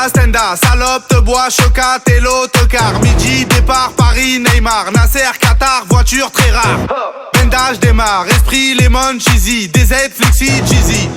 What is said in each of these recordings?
Stenda, Stenda, salope, te bois, chocat et l'autocar. Midi, départ, Paris, Neymar, Nasser, Qatar, voiture très rare. Bendage démarre, esprit, lemon, cheesy, DZ, flexi, cheesy.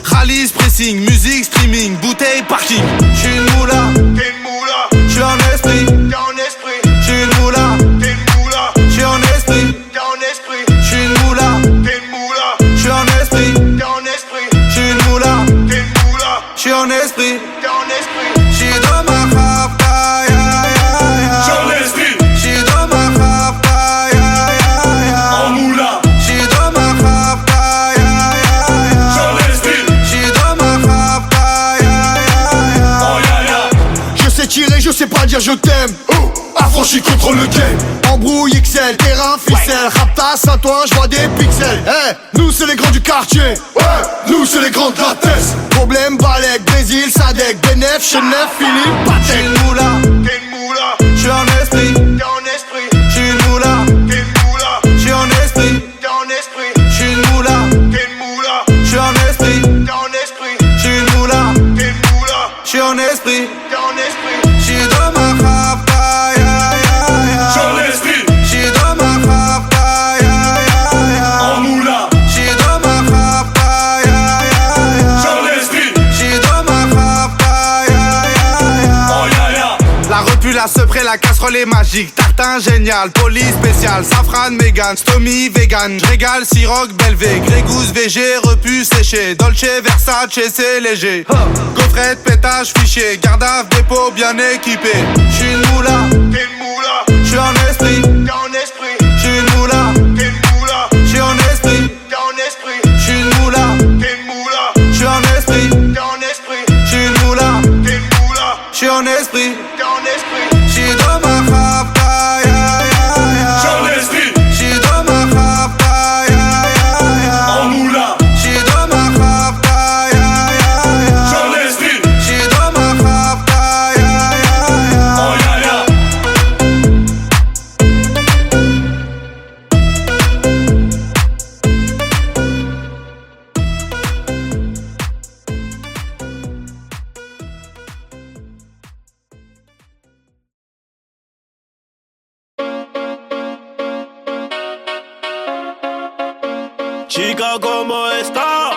Rallye, pressing, musique, streaming, bouteille, parking. J'suis une moula, t'es une moula. J'suis en esprit, t'es en esprit. J'suis une moula, t'es une moula. J'suis en esprit, t'es en esprit. J'suis une moula, t'es une moula. J'suis en esprit, t'es en esprit. J'suis une moula, t'es une moula. J'suis en esprit, t'es en esprit. J'suis dans ma rapta, ya ya ya. J'suis en esprit. J'suis dans ma rapta, ya ya ya. En moula. J'suis dans ma rapta, ya ya ya. J'suis en esprit. J'suis dans ma rapta, ya ya ya. Oh ya ya. Je sais tirer, je sais pas dire je t'aime. Affranchi contre le game. Embrouille XL, terrain, ficelle. Rapta, Saint-Ouen, j'vois des pixels. Nous c'est les grands du quartier. Nous c'est les grands de la tête. Problème, Balek, Brésil, Sadek, Benef, Chenef, Philippe, Patek. J'suis une moula, t'es une moula. J'suis en esprit, t'es en esprit. J'suis une moula, t'es une moula. J'suis en esprit, t'es en esprit. J'suis une moula, t'es une moula. J'suis en esprit, t'es en esprit. J'suis une moula, t'es une moula. J'suis en esprit, t'es en esprit. J'suis dans ma rapta, ya ya ya. J'suis en esprit. J'suis dans ma rapta, ya ya ya. En moula. J'suis dans ma rapta, ya ya ya. J'suis en esprit. J'suis dans ma rapta, ya ya ya. Oh ya ya. La repu, la sepré, la casserole est magique. Tartin génial, poli spécial. Safran, mégan, stomy, vegan. J'régale, siroc, belvé. Grégousse, VG, repu, séché. Dolce, Versace, c'est léger. Gaufrette, pétage, fichier. Gardave, dépôt, bien équipé. J'suis une moula, t'es une moula. J'suis en esprit, t'es en esprit. J'suis une moula, t'es une moula. J'suis en esprit, t'es en esprit. J'suis une moula, t'es une moula. J'suis en esprit, t'es en esprit. J'suis une moula, t'es une moula. J'suis en esprit, t'es en esprit. J'suis dans ma rapta, ya ya ya. J'suis en esprit. J'suis dans ma rapta, ya ya ya. En moula. J'suis dans ma rapta, ya ya ya. J'suis en esprit. J'suis dans ma rapta, ya ya ya. Oh ya ya. Chica, ¿cómo estás?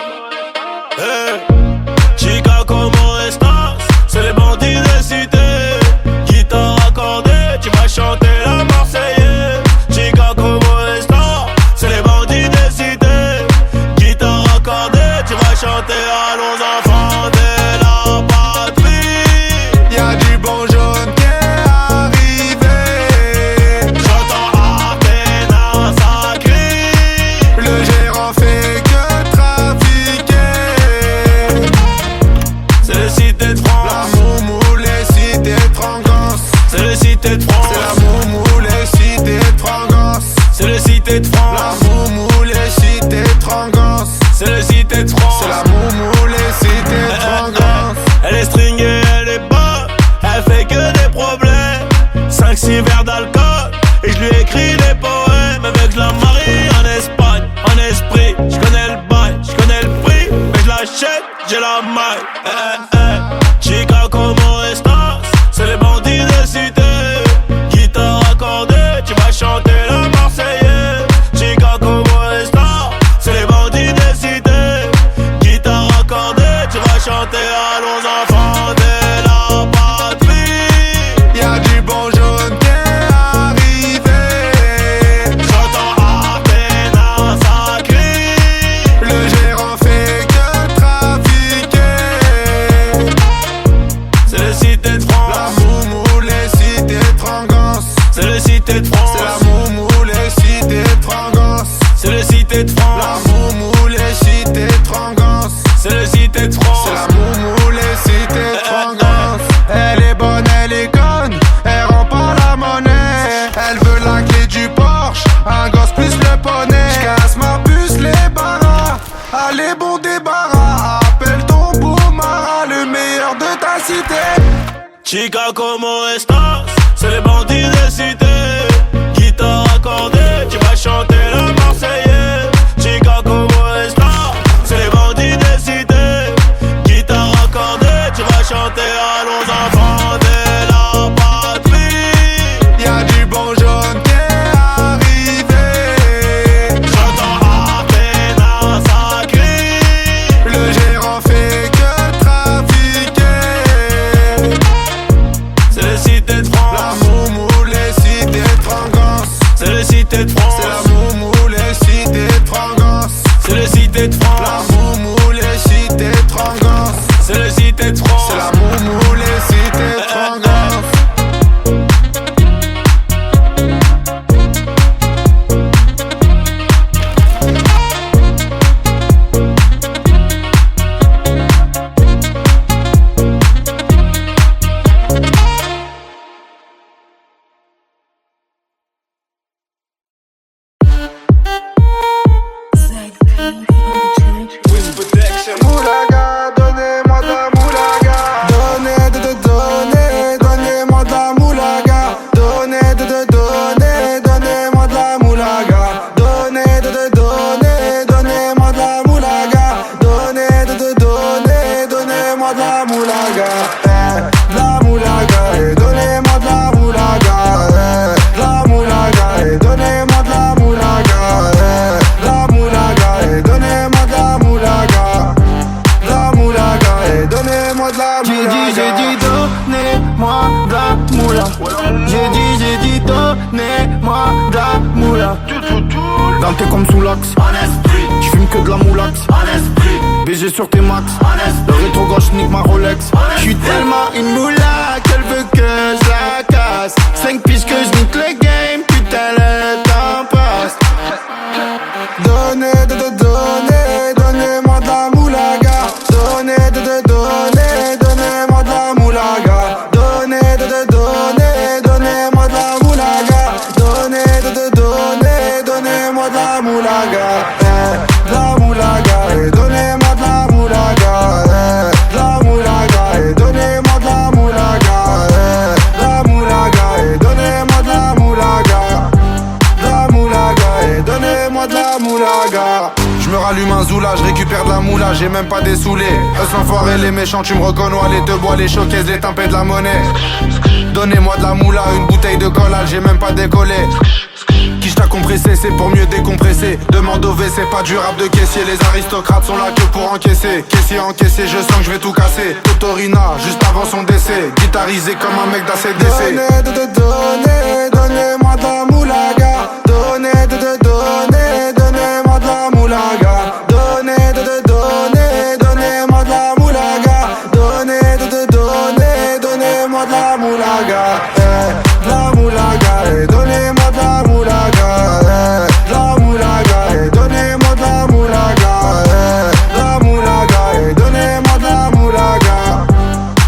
Chica, ¿cómo estás? C'est les bandits de cité. Guitare accordée, tu vas chanter la Marseillaise. Chica, ¿cómo estás? C'est les bandits de cité. Guitare accordée, tu vas chanter à nos enfants de la patrie. Y'a du bon jaune qui est arrivé. J'entends Athéna, ça crie. Le gérant fait que trafiquer. C'est le cité de La France. moumou, les cités de Frangance. C'est le cité de France. C'est la moumou, les cités de Frangance. C'est le cité de La France. moumou, les cités de Frangance. C'est le cité de France. C'est la moumou, les cités de Frangance. Elle est stringée, elle est bonne. Elle fait que des problèmes. 5-6 verres d'alcool. Et je lui écris des poèmes. Avec je la marie en Espagne. En esprit, je connais le bail, je connais le prix. Mais je l'achète, j'ai la maille. Chica, ¿cómo estás? C'est les bandits de cité. Guitare accordée, tu vas chanter la Marseillaise. Chica, ¿cómo estás? C'est les bandits de cité. Guitare accordée, tu vas chanter à nos enfants de la patrie. Y'a du bon jaune qui est arrivé. J'entends Athéna, ça crie. Le gérant fait que trafiquer. C'est le cité de La France. moumou, les cités de Frangance. C'est le cité de C'est la France. moumou, les cités de Frangance. C'est le cité de La France. moumou, les cités de Frangance. C'est le cité de C'est France. la moumou, les cités de Frangance. Elle est bonne, elle est conne, elle rend pas la monnaie. Elle veut la clé du Porsche, un gosse plus le poney. J'casse ma puce, les barras, allez bon débarras. Appelle ton beau marin, le meilleur de ta cité. Chica, ¿cómo estás? C'est les bandits de cité. Guitare accordée, tu vas chanter la Marseillaise. Chica, ¿cómo estás? C'est les bandits de cité. Guitare accordée, tu vas chanter à nos enfants. moulaga, de la moulaga, et donnez-moi de la moulaga, de la moulaga, et donnez-moi de la moulaga, de la moulaga, et donnez-moi de la moulaga, de la moulaga, et donnez-moi de la moulaga. J'ai dit donnez-moi de la moula. J'ai dit donnez-moi de la moula. Danté comme sous l'axe, j'fume que de la moulax. BG sur tes max, le rétro gauche nique ma Rolex. J'suis tellement une moula qu'elle veut que je la casse. 5 piges que je nique le game, putain le temps passe. Donnez-moi de la moulaga. Donnez-moi de la moulaga. Donnez-moi de la moulaga. Donnez-moi de la moulaga. De la moulaga, et donnez-moi de la moulaga. De la moulaga, et donnez-moi de la moulaga. De la moulaga, et donnez-moi de la moulaga. De la moulaga, et donnez-moi de la moulaga. Je me rallume un zoula, je récupère de la moula, j'ai même pas dessoulé. Eux l'enfoiré, les méchants, tu me reconnais, les te bois, les showcases, les tempêtes de la monnaie. Donnez-moi de la moula, une bouteille de collage, j'ai même pas décollé. Qui t'a compressé, c'est pour mieux décompresser. Demande au V, c'est pas du rap de caissier. Les aristocrates sont là que pour encaisser. Caissier encaissé, je sens que je vais tout casser. Totorina, juste avant son décès. Guitarisé comme un mec d'ACDC. Donnez-moi de la moulaga. Donnez-moi de la moulaga. Donnez-moi de la moulaga. Donnez-moi de la moulaga. De la moulaga, et donnez-moi de la moulaga. De la moulaga, et donnez-moi de la moulaga. De la moulaga, et donnez-moi de la moulaga.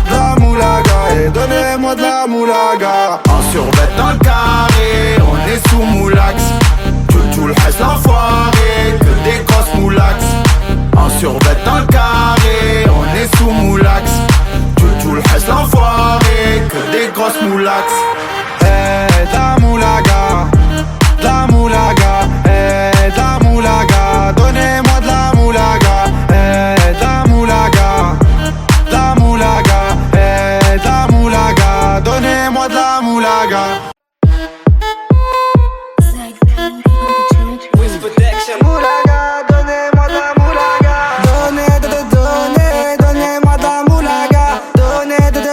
De la moulaga, et donnez-moi de la moulaga. En survêt dans le carré, on est sous moulax. Tout le reste l'enfoiré, que des grosses moulax. En survêt dans le carré, on est sous moulax. Tout le reste l'enfoiré, que des grosses moulax. La moulaga, la moulaga, la moulaga, donnez-moi de la moulaga, la moulaga, la moulaga, la moulaga, donnez-moi de la moulaga. Moulaga, donnez-moi de la moulaga. Donnez-moi de la moulaga. Donnez-moi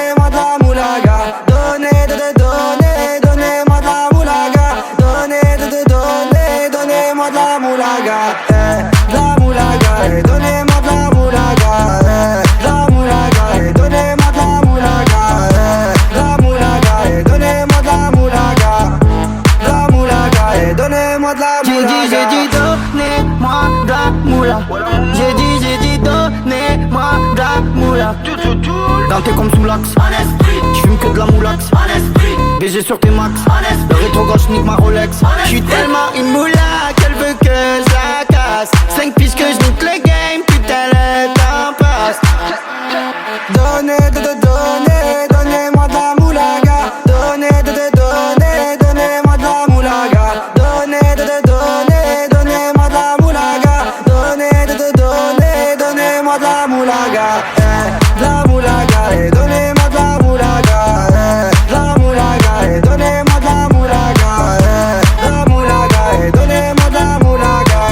de la moulaga. Donnez-moi de la moulaga. Donnez-moi de la moulaga. La moulaga, et donnez-moi de la moulaga. La moulaga, et donnez-moi de la moulaga. La moulaga, et donnez-moi de la moulaga. La moulaga, et donnez-moi de la moulaga. J'ai dit donnez-moi de la moula. J'ai dit donnez-moi de la moula. Danté comme sous l'axe, j'fume que de la moulax. BG sur tes max, le rétro gauche nique ma Rolex. J'suis tellement une moula qu'elle veut que je la casse. 5 piges que je nique le game, putain le temps passe. Donnez-moi de la moulaga. Donnez-moi de la moulaga. Donnez-moi de la moulaga. Donnez-moi de la moulaga. La moulaga, et donnez-moi de la moulaga. La moulaga, et donnez-moi de la moulaga. La moulaga, et donnez-moi de la moulaga.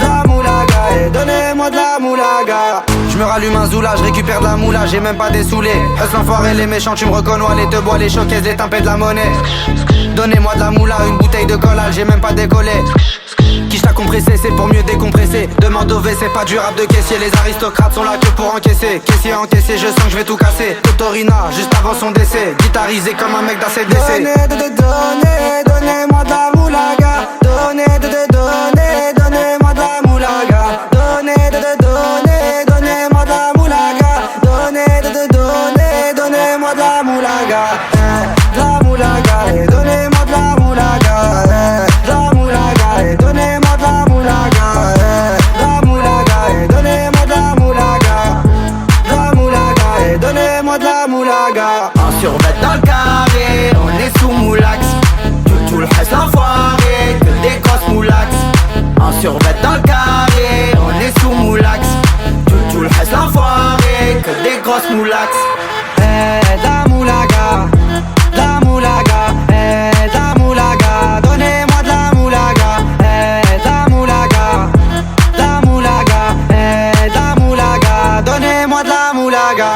La moulaga, et donnez-moi de la moulaga. Je me rallume un zoula, je récupère de la moula, j'ai même pas dessoulé. Eux l'enfoiré, les méchants, tu me reconnais, les te bois, les showcases, les tempêtes de la monnaie. Donnez-moi de la moula, une bouteille de collage, j'ai même pas décollé. Qui t'a compressé, c'est pour mieux décompresser. Demande au V, c'est pas du rap de caissier. Les aristocrates sont là que pour encaisser. Caissier encaissé, je sens que je vais tout casser. Totorina, juste avant son décès. Guitarisé comme un mec d'ACDC. Donnez-moi de la moulaga. Donnez-moi de la moulaga. Donnez-moi de la moulaga. Donnez-moi de la moulaga. La moulaga, et donnez-moi de la moulaga. La moulaga, et donnez-moi de la moulaga. La moulaga, et donnez-moi de la moulaga. La moulaga, et donnez-moi de la moulaga. En survêt dans le carré, on est sous moulax. Tout le reste l'enfoiré, que des grosses moulax. En survêt dans le carré, on est sous moulax. Tout le reste l'enfoiré, que des grosse moulax. La moulaga, la moulaga, la moulaga. Donnez-moi de la moulaga, la moulaga, la moulaga, la moulaga. Donnez-moi de la moulaga.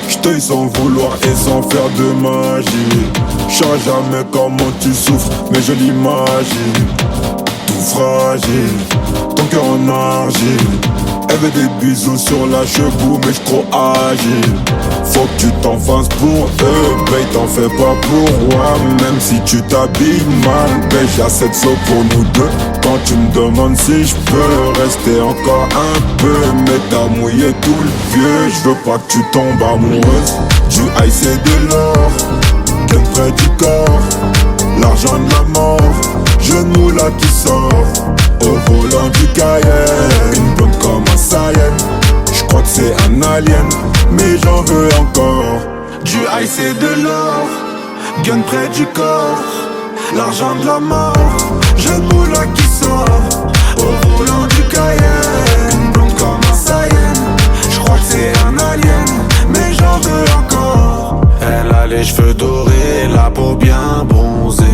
J't'aille sans vouloir et sans faire de magie. J'sais jamais comment tu souffres, mais je l'imagine. Tout fragile, ton cœur en argile. Elle veut des bisous sur la cheveux, mais j'crois agile. Faut que tu t'en fasses pour eux, babe, t'en fais pas pour moi. Même si tu t'habilles mal, babe, j'ai assez de sauts pour nous deux. Quand tu me demandes si j'peux rester encore un peu, mais t'as mouillé tout le vieux. J'veux pas que tu tombes amoureuse. Du high c'est de l'or, bien près du corps. L'argent de la mort, genou là qui sort. Au volant du Cayenne, une blonde comme un Saiyan. J'crois que c'est un alien, mais j'en veux encore. Du high c'est de l'or, gun près du corps. L'argent de la mort, genou là qui sort. Au volant du Cayenne, une blonde comme un Saiyan. J'crois que c'est un alien, mais j'en veux encore. Elle a les cheveux dorés, la peau bien bronzée.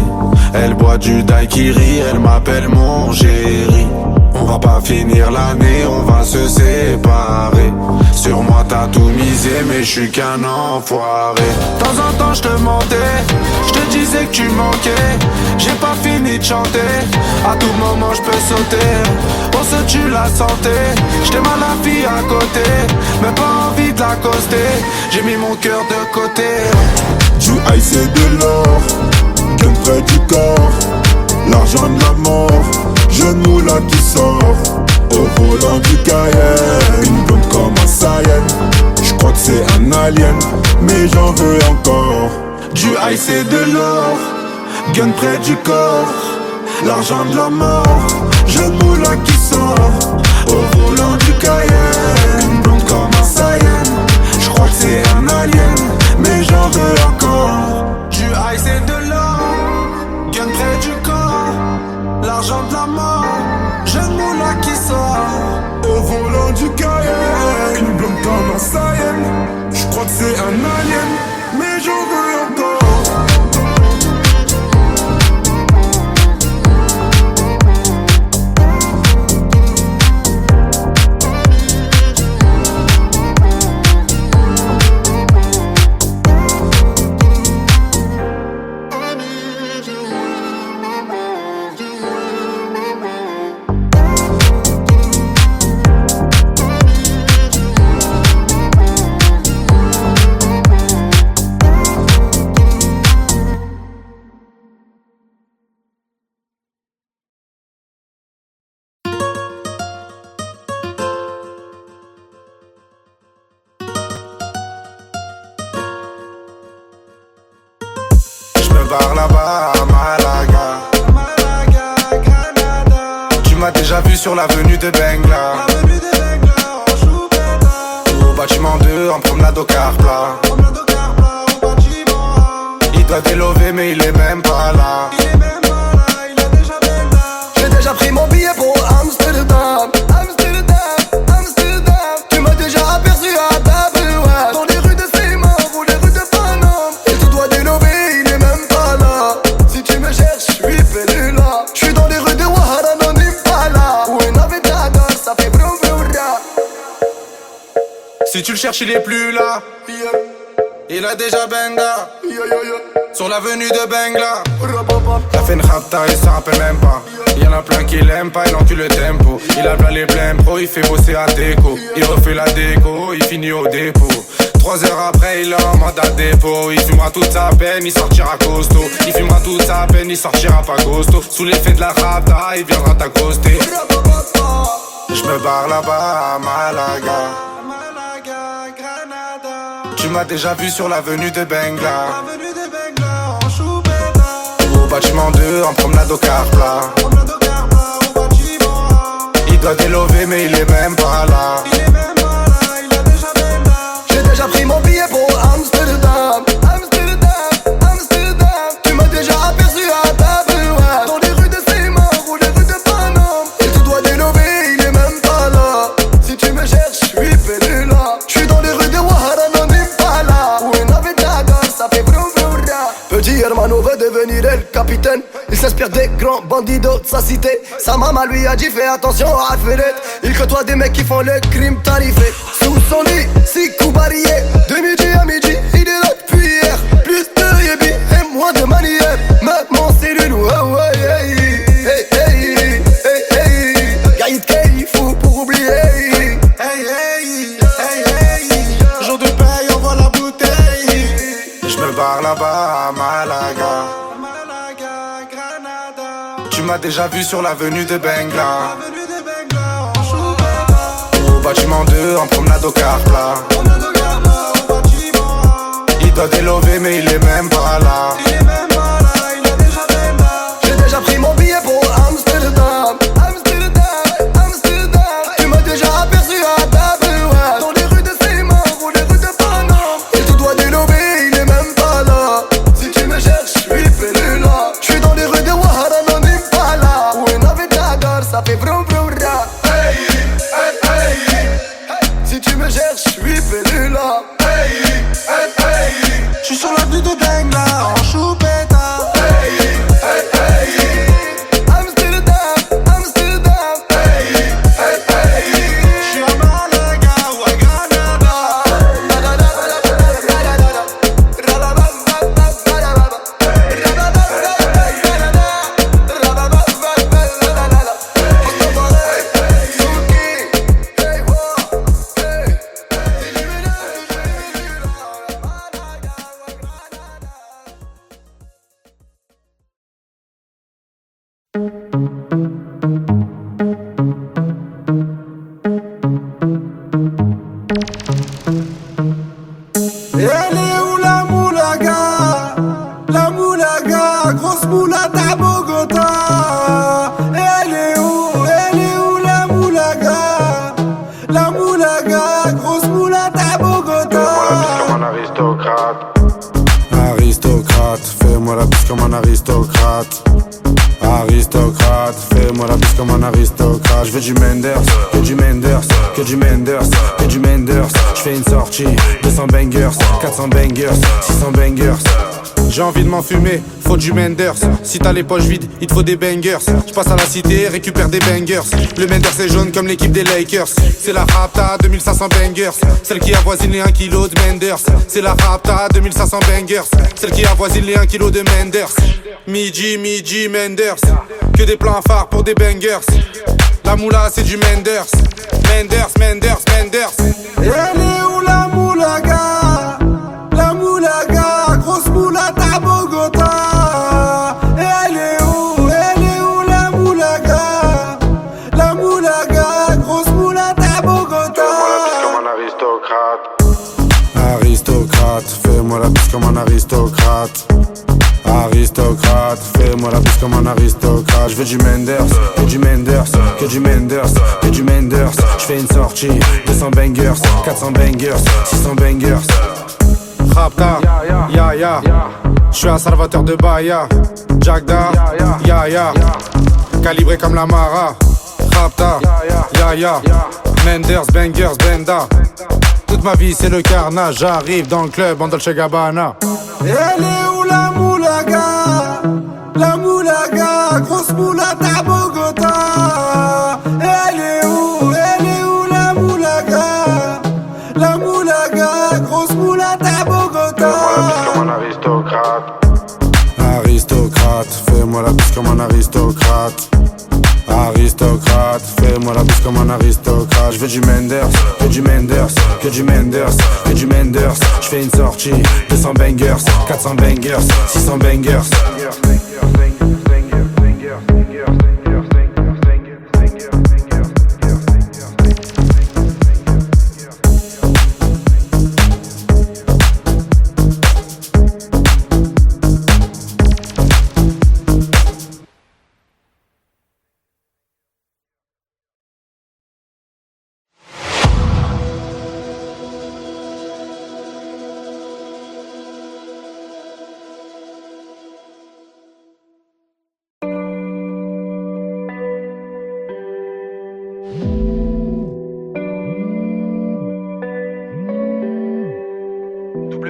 Elle boit du daiquiri, elle m'appelle mon chéri. On va pas finir l'année, on va se séparer. Sur moi t'as tout misé, mais je suis qu'un enfoiré. De temps en temps je te mentais, je te disais que tu manquais. J'ai pas fini de chanter, à tout moment je peux sauter. On se tue la santé, j't'aime à la fille à côté, mais pas envie de l'accoster. J'ai mis mon cœur de côté. Du high c'est de l'or, gun près du corps. L'argent de la mort, genou là qui sort. Au volant du Cayenne, une blonde comme un Saiyan. J'crois que c'est un alien, mais j'en veux encore. Du high c'est de l'or, gun près du corps. L'argent de la mort, genou là qui sort. Au volant du Cayenne, une blonde comme un Saiyan. J'crois que c'est un alien, mais j'en veux encore. Du high c'est de l'or, gun près du corps. L'argent de la mort, genou là qui sort. Au volant du Cayenne, une blonde comme un Saiyan. J'crois que c'est un alien, mais j'en veux encore. Par là-bas à Malaga, Granada. Tu m'as déjà vu sur l'avenue de Bengla, au bâtiment 2 en promenade au car plat. Il doit délover mais il est même pas là. J'ai déjà pris mon billet pour Amsterdam. Tu m'as déjà aperçu à Double West, dans les rues de Seymour ou les rues de Paname. Il te doit délover, il est même pas là. Si tu me cherches, j'suis venu là. J'suis dans les rues de Ouahara, non Impala, où un Navidad, ça fait broum broum ra. Si tu le cherches il est plus là, il a déjà benga sur l'avenue de Bengla. T'as fait une rapta, il s'en rappelle même pas. Y'en a plein qui l'aiment pas, il encule le tempo. Il a plein les blèmes pro, il fait bosser à déco. Il refait la déco, il finit au dépôt. 3 heures après, il est en mandat dépôt. Il fumera toute sa peine, il sortira costaud. Il fumera toute sa peine, il sortira pas costaud. Sous l'effet de la rapta, il viendra t'accoster. J'me barre là-bas à Malaga, Granada. Tu m'as déjà vu sur l'avenue de Bengla, au bâtiment 2 en promenade au car plat. doit délover mais il est même pas là. J'ai déjà pris mon billet pour Amsterdam. Tu m'as déjà aperçu à ta boîte dans les rues de Seymour ou les rues de Paname. Il te doit délover, il est même pas là. Si tu me cherches, je suis perdu là. Je suis dans les rues de Ouattara, non Impala, où une navette d'Agar, ça fait vroom vroom ra. Petit hermano veut devenir le capitaine. Il s'inspire des grands bandidos de sa cité. Sa maman lui a dit fais attention à Ferret. Il côtoie des mecs qui font le crime tarifé. Sous son lit, 6 coups barillés. De midi à midi, il est là depuis hier. Plus de yébi et moins de manière. Maintenant c'est le loup, oh ouais, hey, hey, hey, hey, hey. Gaïd Kay, fou pour oublier. Hey, hey, hey, hey. Jour de paye, on voit la bouteille. Je me barre là-bas à Malaga. Tu m'as déjà vu sur l'avenue de Bengla. Au bâtiment 2, en promenade au car plat. Il doit délover mais il est même pas là. J'ai déjà pris mon billet pour Amsterdam. Tu m'as déjà aperçu à ta boîte dans les rues de Seymour ou les rues de Paname. Il te doit délover, il est même pas là. Si tu me cherches, je suis perdu là. Je suis dans les rues de Ouattara, non Impala, où une navette d'Agar, ça fait vroom vroom ra. Hey, hey, hey. Si tu me cherches, je suis perdu là. Hey, hey, hey. Je suis sur l'avenue de Bengla, en choupetta. Je suis à Malaga ou à Granada. Elle est où la moulaga? La moulaga, grosse moulade à Bogota. Elle est où la moulaga? La moulaga, grosse moulade à Bogota. Fais-moi la bise comme un aristocrate. Aristocrate, fais-moi la bise comme un aristocrate. Aristocrate, fais-moi la bise comme un aristocrate. Je veux du Menders, que du Menders, que du Menders, que du Menders. Je fais une sortie, 200 bangers, 400 bangers, 600 bangers. J'ai envie de m'enfumer, faut du Menders. Si t'as les poches vides, il te faut des bangers. Je passe à la cité, récupère des bangers. Le Menders est jaune comme l'équipe des Lakers. C'est la Rapta 2500 bangers, celle qui avoisine les 1 kg de Menders. C'est la Rapta 2500 bangers, celle qui avoisine les 1 kg de Menders. Midi, Menders, que des plans phares pour des bangers. La moula c'est du Menders. Menders. Elle est où la moulaga? La moulaga, grosse moulade à Bogota. Elle est où la moulaga? La moulaga, grosse moulade à Bogota. Fais-moi la bise comme un aristocrate. Aristocrate, fais-moi la bise comme un aristocrate. Je veux du Menders, que du Menders, que du Menders, que du Menders. Je fais une sortie, 200 bangers, 400 bangers, 600 bangers. Rapta, ya. Je suis un salvateur de Bahia. Jagda, ya. Calibré comme la Mara. Rapta, ya. Menders, bangers, benda. Toute ma vie c'est le carnage. J'arrive dans le club en Dolce Gabbana. Elle est où la moulaga? La moulaga, grosse moulade à Bogota. Elle est où la moulaga? La moulaga, grosse moulade à Bogota. Aristocrate, fais-moi la bise comme un aristocrate. Aristocrate, fais-moi la bise comme un aristocrate. Je veux du Menders, que du Menders, que du Menders, que du Menders. Je fais une sortie, 200 bangers, 400 bangers, 600 bangers.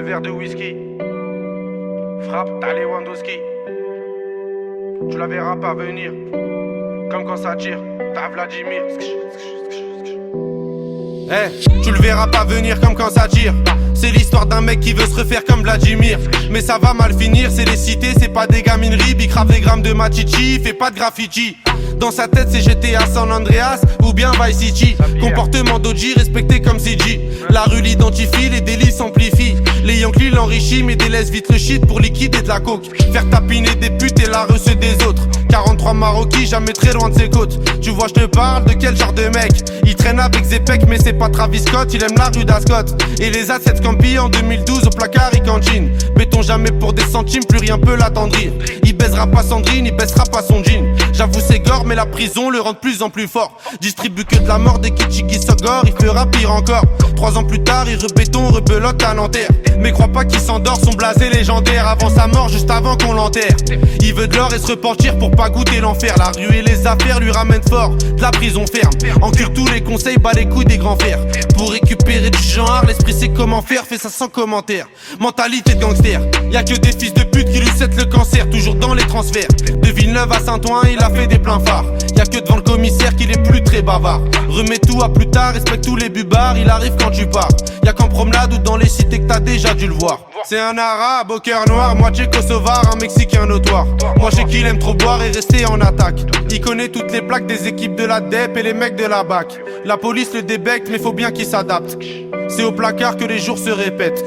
verre de whisky. Frappe, t'as Lewandowski. Tu la verras pas venir. Comme quand ça tire, t'as Vladimir. Tu le verras pas venir comme quand ça tire. C'est l'histoire d'un mec qui veut se refaire comme Vladimir. Mais ça va mal finir, c'est les cités, c'est pas des gamineries. Bicrave des grammes de machichi, fait pas de graffiti. Dans sa tête c'est GTA San Andreas ou bien Vice City. Comportement d'OG respecté comme CG. La rue l'identifie, les délits s'amplifient. Les Yankees l'enrichissent mais délaissent vite le shit pour liquider de la coke. Faire tapiner des putes et la receux des autres. 43 Maroquis, jamais très loin de ses côtes. Tu vois je te parle de quel genre de mec. Il traîne avec Zepec mais c'est pas Travis Scott. Il aime la rue d'Ascot. Et les assets Campi en 2012 au placard il cantine. Béton jamais pour des centimes, plus rien peut l'attendrir. Il baisera pas Sandrine, il baissera pas son jean. J'avoue c'est gore mais la prison le rend de plus en plus fort. Distribue que de la mort des Kichigi Sogor, il fera pire encore. 3 ans plus tard il rebéton, rebelote à Nanterre. Mais crois pas qu'il s'endort, son blasé légendaire. Avant sa mort, juste avant qu'on l'enterre. Il veut de l'or et se repentir pour pas goûter l'enfer. La rue et les affaires lui ramènent fort, de la prison ferme. Encule tous les conseils, bat les couilles des grands fers. Pour récupérer du genre, l'esprit sait comment faire, fait ça sans commentaire. Mentalité de gangster, y'a que des fils de pute qui lui cèdent le cancer. Toujours dans les transferts, de Villeneuve à Saint-Ouen, il a fait des pleins phares. Y'a que devant le commissaire qu'il est plus très bavard. Remets tout à plus tard, respecte tous les bubards. Il arrive quand tu pars, y'a qu'en promenade ou dans les cités que t'as déjà dû le voir. C'est un arabe au cœur noir, moitié kosovar, un mexicain notoire. Moi je sais qu'il aime trop boire et rester en attaque. Il connaît toutes les plaques des équipes de la DEP et les mecs de la BAC. La police le débecte mais faut bien qu'il s'adapte. C'est au placard que les jours se répètent.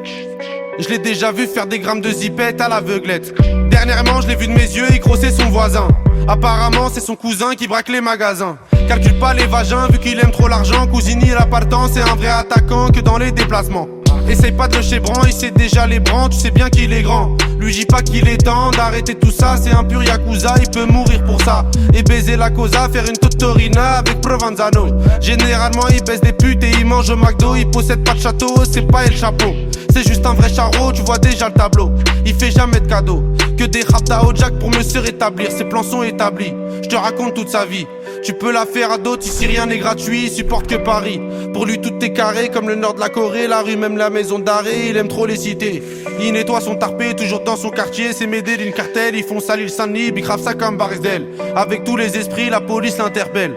Je l'ai déjà vu faire des grammes de zipette à l'aveuglette. Dernièrement je l'ai vu de mes yeux, il crossait son voisin. Apparemment c'est son cousin qui braque les magasins. Calcule pas les vagins vu qu'il aime trop l'argent. Cousini la partant, c'est un vrai attaquant que dans les déplacements. Essaye pas de le chébran, il sait déjà les brans, tu sais bien qu'il est grand. Lui dis pas qu'il est temps d'arrêter tout ça, c'est un pur yakuza, il peut mourir pour ça. Et baiser la cosa, faire une totorina avec Provenzano. Généralement il baisse des putes et il mange au McDo. Il possède pas de château, c'est pas El Chapeau. C'est juste un vrai charreau, tu vois déjà le tableau. Il fait jamais de cadeaux, que des raptas au jack pour me se rétablir. Ses plans sont établis, je te raconte toute sa vie. Tu peux la faire à d'autres, ici rien n'est gratuit, il supporte que Paris. Pour lui tout est carré, comme le nord de la Corée. La rue, même la maison d'arrêt, il aime trop les cités. Il nettoie son tarpé, toujours dans son quartier. C'est Médé d'une cartel, ils font salir le Saint-Denis. Bicrave ça comme Barisdel. Avec tous les esprits, la police l'interpelle.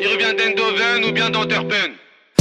Il revient d'Endoven ou bien d'Antwerpen.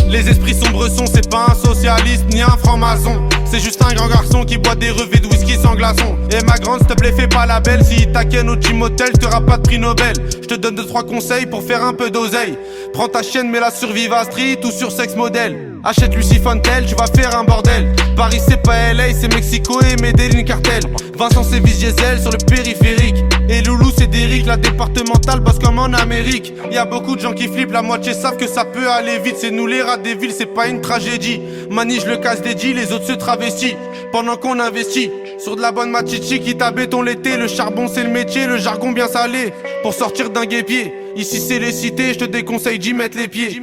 Les esprits sombres sont, c'est pas un socialiste ni un franc-maçon. C'est juste un grand garçon qui boit des revêts de whisky sans glaçon. Et ma grande, s'il te plaît, fais pas la belle. Si il t'aquenne au gym hotel, t'auras pas de prix Nobel. Je te donne 2-3 conseils pour faire un peu d'oseille. Prends ta chienne, mets-la sur Viva Street ou sur Sex Model. Achète Lucie Fontel, tu vas faire un bordel. Paris c'est pas LA, c'est Mexico et Medellin cartel. Vincent c'est Diesel sur le périphérique. Et Loulou c'est Derrick, la départementale bosse comme en Amérique. Y'a beaucoup de gens qui flippent, la moitié savent que ça peut aller vite. C'est nous les rats des villes, c'est pas une tragédie. Mani je le casse des G, les autres se travestissent. Pendant qu'on investit sur de la bonne machichi qui t'a béton l'été. Le charbon c'est le métier, le jargon bien salé. Pour sortir d'un guépier, ici c'est les cités, je te déconseille d'y mettre les pieds.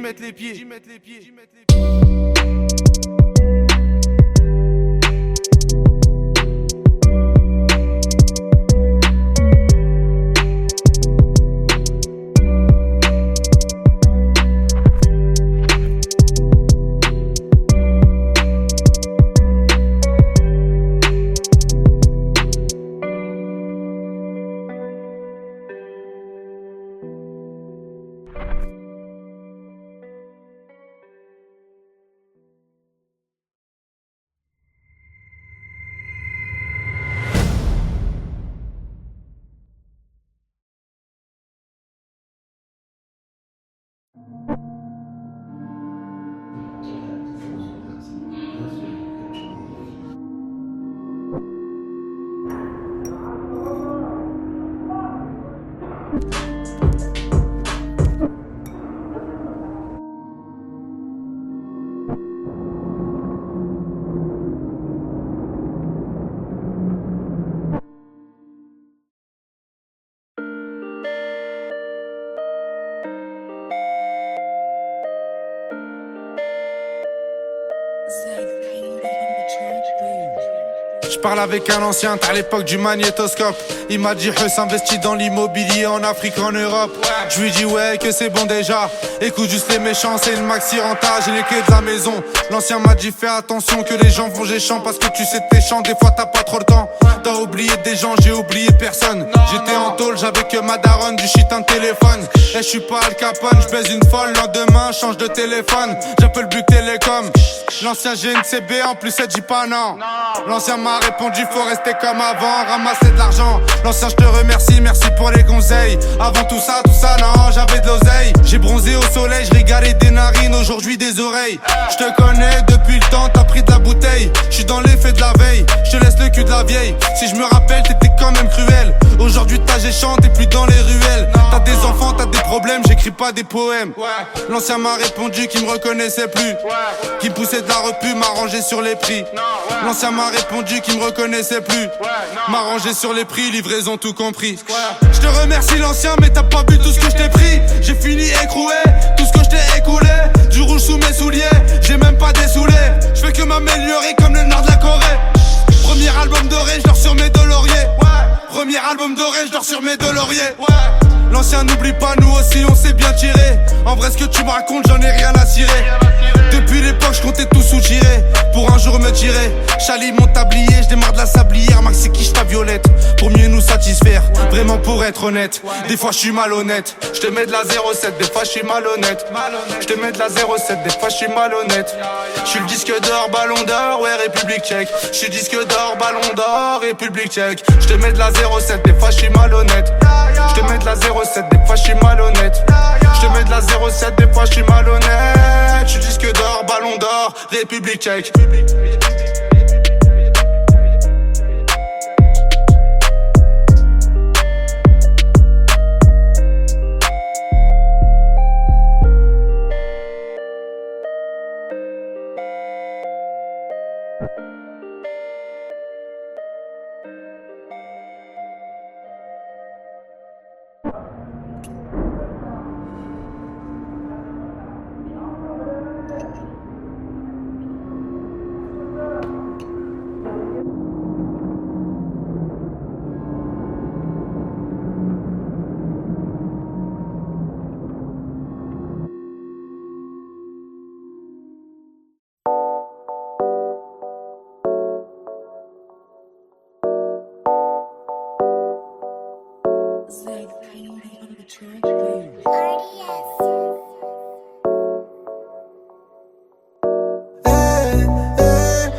J'parle avec un ancien, t'as l'époque du magnétoscope. Il m'a dit Huss investit dans l'immobilier en Afrique, en Europe. Je lui dis ouais que c'est bon déjà. Écoute juste les méchants, c'est une maxi renta, j'ai les clés de la maison. L'ancien m'a dit fais attention que les gens vont géchant, parce que tu sais t'es chiant, des fois t'as pas trop le temps. T'as oublié des gens, j'ai oublié personne. J'étais en tôle, j'avais que ma daronne, du shit un téléphone. Et je suis pas Al Capone, je baise une folle, lendemain change de téléphone. J'appelle Buc Télécom. L'ancien GNCB en plus elle dit pas non. L'ancien m'a répondu faut rester comme avant, ramasser de l'argent. L'ancien je te remercie, merci pour les conseils. Avant tout ça non, j'avais de l'oseille. J'ai bronzé au soleil, je régalais des narines, aujourd'hui des oreilles. Je te connais depuis le temps, t'as pris de la bouteille. Je suis dans l'effet de la veille, je te laisse le cul de la vieille. Si je me rappelle t'étais quand même cruel. Aujourd'hui t'as géchant, t'es plus dans les ruelles. T'as des enfants, t'as des problèmes, j'écris pas des poèmes. L'ancien m'a répondu qu'il me reconnaissait plus, qu'il me poussait de la repu, m'a rangé sur les prix. L'ancien m'a répondu qu'il me reconnaissait plus, m'a rangé sur les prix, livraison tout compris. Je te remercie l'ancien mais t'as pas vu tout ce que je t'ai pris. J'ai fini écroué, tout ce que je t'ai écoulé. Du rouge sous mes souliers, j'ai même pas dessoulé. Je fais que m'améliorer comme le nord de la Corée. Premier album doré, je dors sur mes deux lauriers. Premier album doré, je dors sur mes deux lauriers. L'ancien n'oublie pas, nous aussi on s'est bien tiré. En vrai ce que tu me racontes, j'en ai rien à cirer. Depuis l'époque, je comptais tout soutirer pour un jour me tirer. Chali mon tablier, je démarre de la sablière. Max c'est quiche ta violette pour mieux nous satisfaire. Vraiment pour être honnête, des fois je suis malhonnête. Je te mets de la 07, des fois je suis malhonnête. Je te mets de la 07, des fois je suis malhonnête. Je suis le disque d'or, ballon d'or, ouais République tchèque. Je suis disque d'or, ballon d'or, République tchèque. Je te mets de la 07, des fois je suis malhonnête. Je te mets de la 07, des fois je suis malhonnête. Je te mets de la 07, des fois je suis malhonnête. Je suis disque d'or, ballon d'or, République tchèque.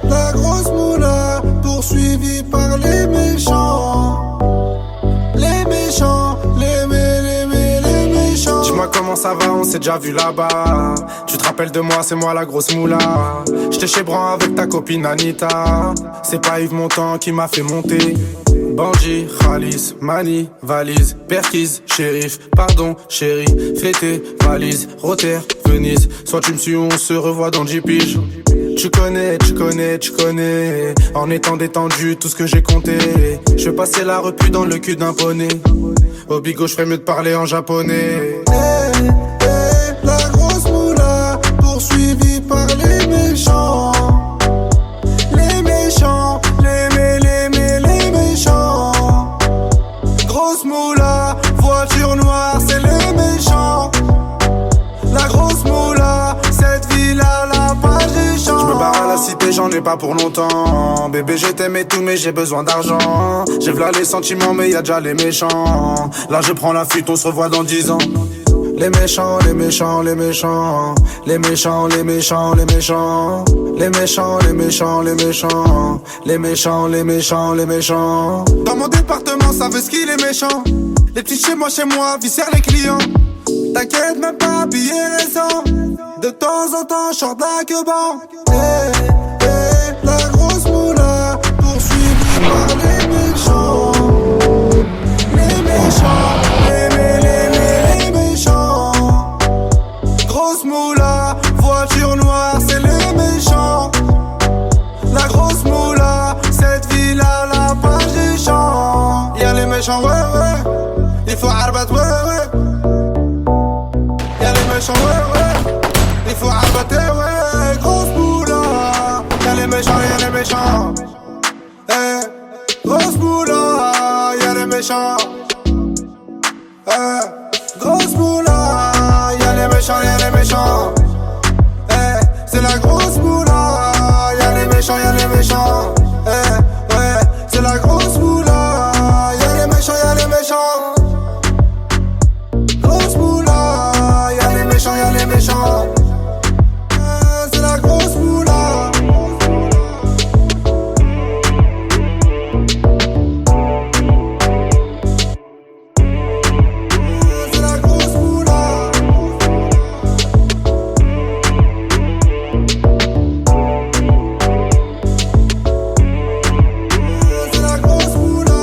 La grosse moula poursuivie par les méchants. Les méchants, les méchants. Dis-moi comment ça va, on s'est déjà vu là-bas. Tu te rappelles de moi, c'est moi la grosse moula. J'étais chez Bran avec ta copine Anita. C'est pas Yves Montand qui m'a fait monter. Bandit, Khalis, Mani, valise, Perquise, shérif, pardon, chérie, fêté, valise, Rotter, Venise. Soit tu me suis ou on se revoit dans 10 piges. Tu connais, en étant détendu, tout ce que j'ai compté. Je vais passer la repu dans le cul d'un poney. Au bigot, je ferais mieux de parler en japonais. La grosse moula poursuivie par les méchants. Les méchants, les méchants. Grosse moula, voiture noire, c'est les méchants. La grosse moula, cette ville-là, la page des champs. Je me barre à la cité, j'en ai pas pour longtemps. Bébé, je t'aime et tout, mais j'ai besoin d'argent. J'ai v'là les sentiments, mais y'a déjà les méchants. Là, je prends la fuite, on se revoit dans 10 ans. Les méchants, les méchants, les méchants. Les méchants, les méchants, les méchants. Les méchants, les méchants, les méchants. Les méchants, les méchants, les méchants. Dans mon département, ça veut ce qu'il est méchant. Les petits chez moi, viscèrent les clients. T'inquiète même pas, billet récent. De temps en temps, short la queue-ban. La grosse moula poursuivie par les méchants. Les méchants, les méchants. Grosse moula, voiture noire, c'est les méchants. La grosse moula, cette ville-là, la page des champs. Y'a les méchants, ouais, il faut arbat, ouais. Y'a les méchants, ouais, il faut arbater, ouais. Grosse moula, y'a les méchants, méchants. Grosse moula, y'a les méchants, y'a les méchants. C'est la grosse moula, y'a les méchants, y'a les méchants. Ouais, c'est la grosse moula, y'a les méchants, y'a les méchants. Grosse moula, y'a les méchants, y'a les méchants. C'est la grosse moula. C'est la grosse moula. C'est la grosse moula.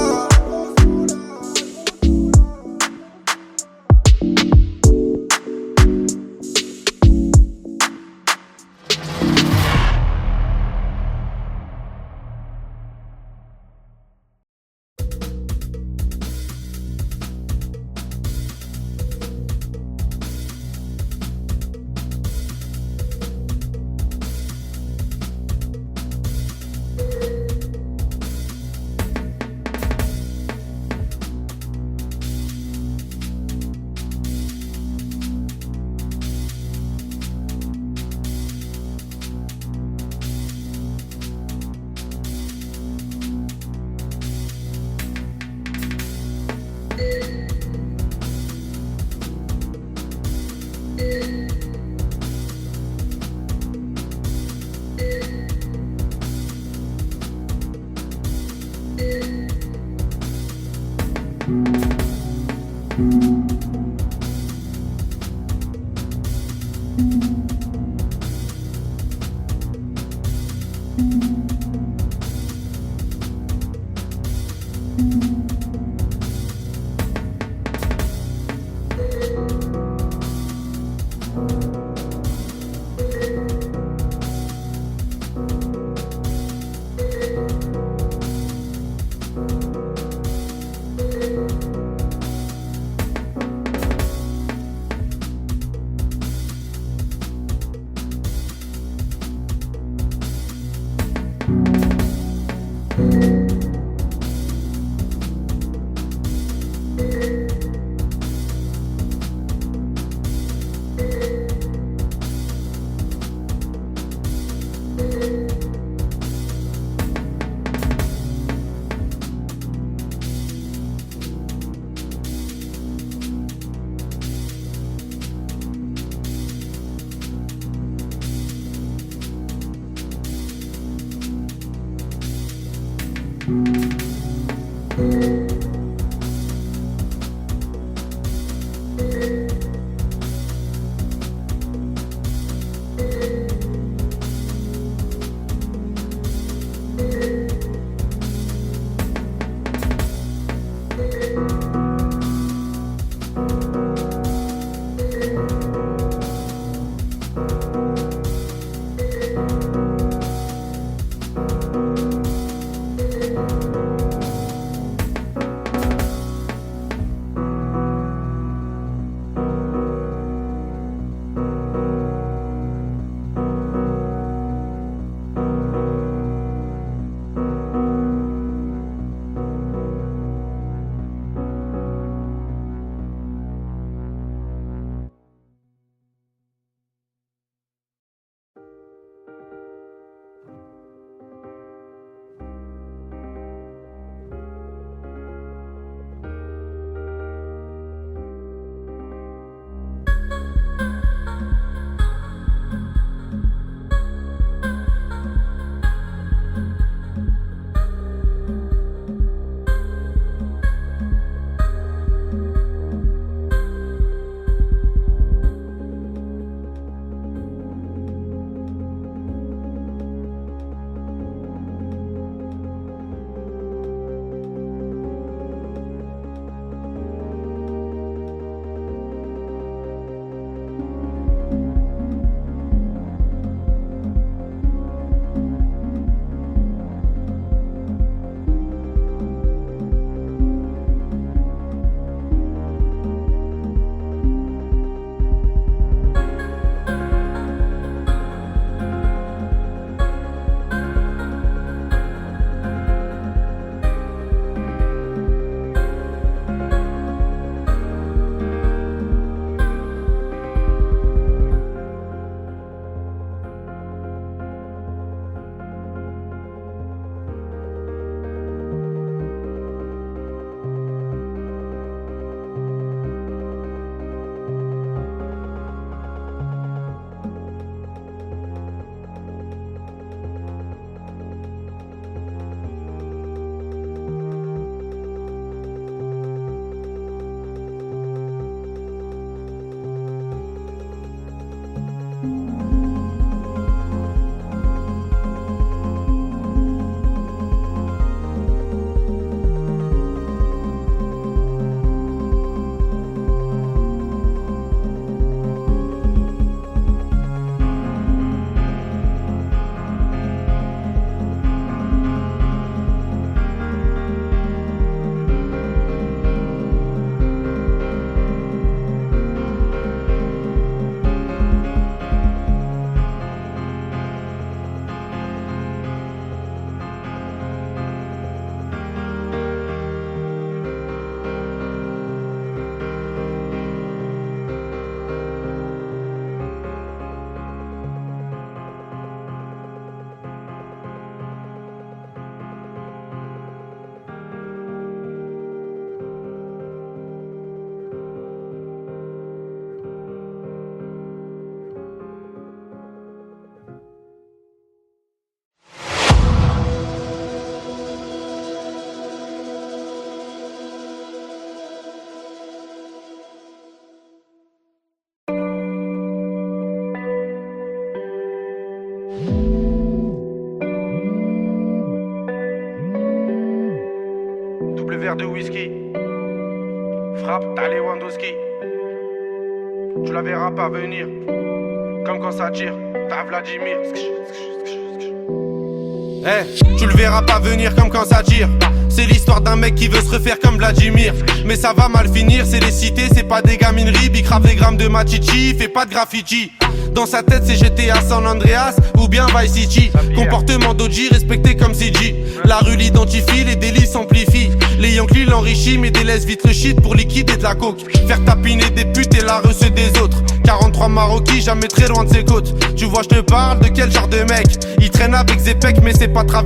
verre de whisky. Frappe, t'as Lewandowski. Tu la verras pas venir. Comme quand ça tire, t'as Vladimir. Tu le verras pas venir comme quand ça tire. C'est l'histoire d'un mec qui veut se refaire comme Vladimir. Mais ça va mal finir, c'est les cités, c'est pas des gamineries. Big grave des grammes de machichi, fait pas de graffiti. Dans sa tête c'est GTA San Andreas ou bien Vice City. Comportement d'OG respecté comme CG. La rue l'identifie, les délits s'amplifient. Les Yankees l'enrichissent mais délaissent vite le shit pour liquider de la coke. Faire tapiner des putes et la reçue des autres. 43 Maroquis, jamais très loin de ses côtes. Tu vois je te parle de quel genre de mec. Il traîne avec Zepek mais c'est pas travail.